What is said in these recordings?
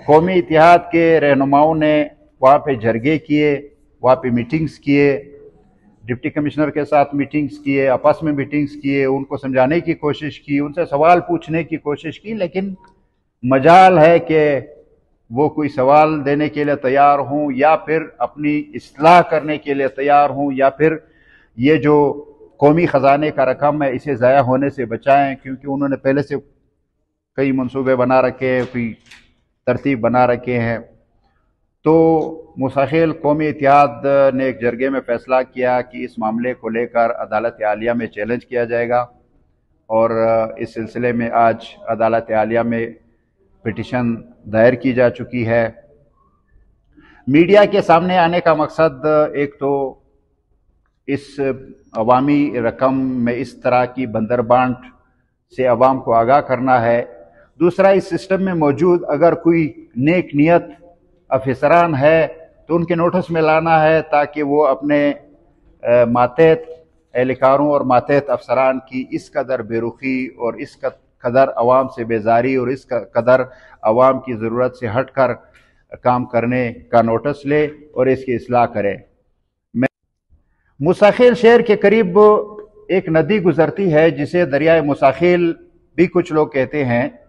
कौमी इतिहाद के रहनुमाओं ने वहाँ पे जरगे किए, वहाँ पे मीटिंग्स किए, डिप्टी कमिश्नर के साथ मीटिंग्स किए, आपस में मीटिंग्स किए, उनको समझाने की कोशिश की, उनसे सवाल पूछने की कोशिश की, लेकिन मजाल है कि वो कोई सवाल देने के लिए तैयार हों या फिर अपनी इस्लाह करने के लिए तैयार हों या फिर ये जो कौमी ख़जाने का रकम है इसे ज़ाया होने से बचाएं, क्योंकि उन्होंने पहले से कई मंसूबे बना रखे हैं, कोई तरतीब बना रखे हैं। तो मुस्तकिल कौमी इत्तेहाद ने एक जरगे में फ़ैसला किया कि इस मामले को लेकर अदालत आलिया में चैलेंज किया जाएगा, और इस सिलसिले में आज अदालत आलिया में पिटीशन दायर की जा चुकी है। मीडिया के सामने आने का मकसद एक तो इस अवामी रकम में इस तरह की बंदरबांट से अवाम को आगाह करना है। दूसरा, इस सिस्टम में मौजूद अगर कोई नेक नियत अफसरान है तो उनके नोटिस में लाना है, ताकि वो अपने मातहत एहलकारों और मातहत अफसरान की इस कदर बेरुखी और इस कदर अवाम से बेजारी और इस कदर अवाम की ज़रूरत से हट कर काम करने का नोटिस ले और इसकी इस्लाह करे। मुसाखिल शहर के करीब एक नदी गुजरती है जिसे दरियाए मुसाखिल भी कुछ लोग कहते हैं।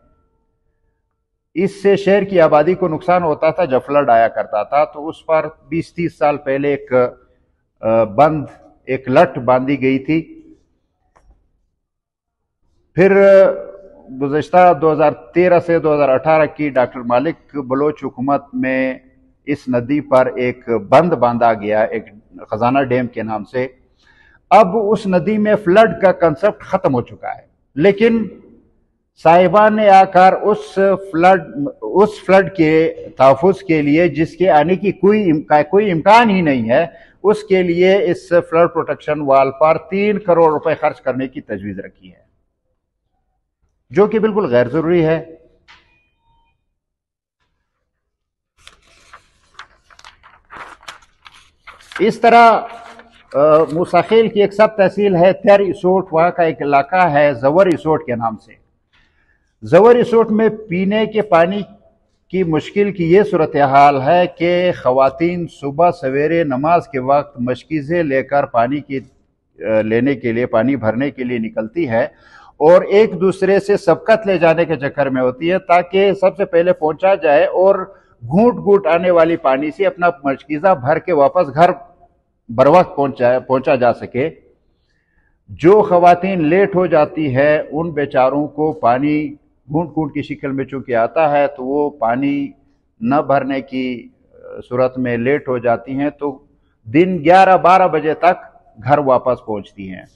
इससे शहर की आबादी को नुकसान होता था जब फ्लड आया करता था, तो उस पर 20-30 साल पहले एक लट बांधी गई थी। फिर गुज़श्ता 2013 से 2018 की डॉक्टर मालिक बलोच हुकूमत में इस नदी पर एक बंद बांधा गया, एक खजाना डैम के नाम से। अब उस नदी में फ्लड का कंसेप्ट खत्म हो चुका है, लेकिन साहिबान ने आकर उस फ्लड के तहफ़्फ़ुज़ के लिए, जिसके आने की कोई इम्कान ही नहीं है, उसके लिए इस फ्लड प्रोटेक्शन वाल पर 3 करोड़ रुपए खर्च करने की तजवीज़ रखी है, जो कि बिल्कुल गैर ज़रूरी है। इस तरह मुसाखिल की एक सब तहसील है तर इसोट, वहाँ का एक इलाका है जवर इसोट के नाम से। जवर इसोट में पीने के पानी की मुश्किल की ये सूरत हाल है कि ख़वातीन सुबह सवेरे नमाज के वक्त मशकीज़ें लेकर लेने के लिए, पानी भरने के लिए निकलती है और एक दूसरे से सबकत ले जाने के चक्कर में होती है, ताकि सबसे पहले पहुंचा जाए और घूंट घूंट आने वाली पानी से अपना मशकीज़ा भर के वापस घर बर वक्त पहुंचा जा सके। जो ख़वातीन लेट हो जाती है उन बेचारों को पानी घूंट घूंट की शक्ल में चूँकि आता है, तो वो पानी न भरने की सूरत में लेट हो जाती हैं, तो दिन 11-12 बजे तक घर वापस पहुंचती हैं।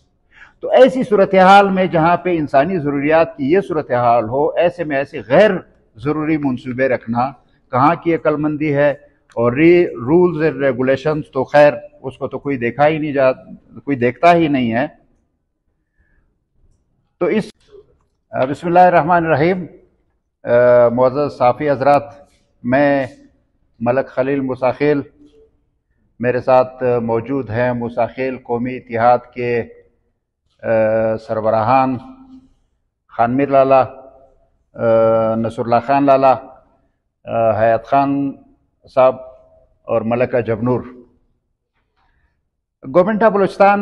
तो ऐसी सूरत हाल में जहाँ पे इंसानी ज़रूरियात की ये सूरत हाल हो, ऐसे में ऐसे गैर ज़रूरी मनसूबे रखना कहाँ की अक्लमंदी है। और रूल्स एंड रेगुलेशंस तो खैर उसको तो कोई देखता ही नहीं है। तो इस बिस्मिल्लाहिर्रहमानिर्रहीम, मुअज़्ज़ज़ साफ़ी हज़रात, मैं मलक खलील मुसाखिल, मेरे साथ मौजूद हैं मुसाखिल कौमी इत्तेहाद के सरबराहान खान मीर लाला, नसरुल्लाह खान लाला, हयात खान साहब और मलका जबनूर। Government of Balochistan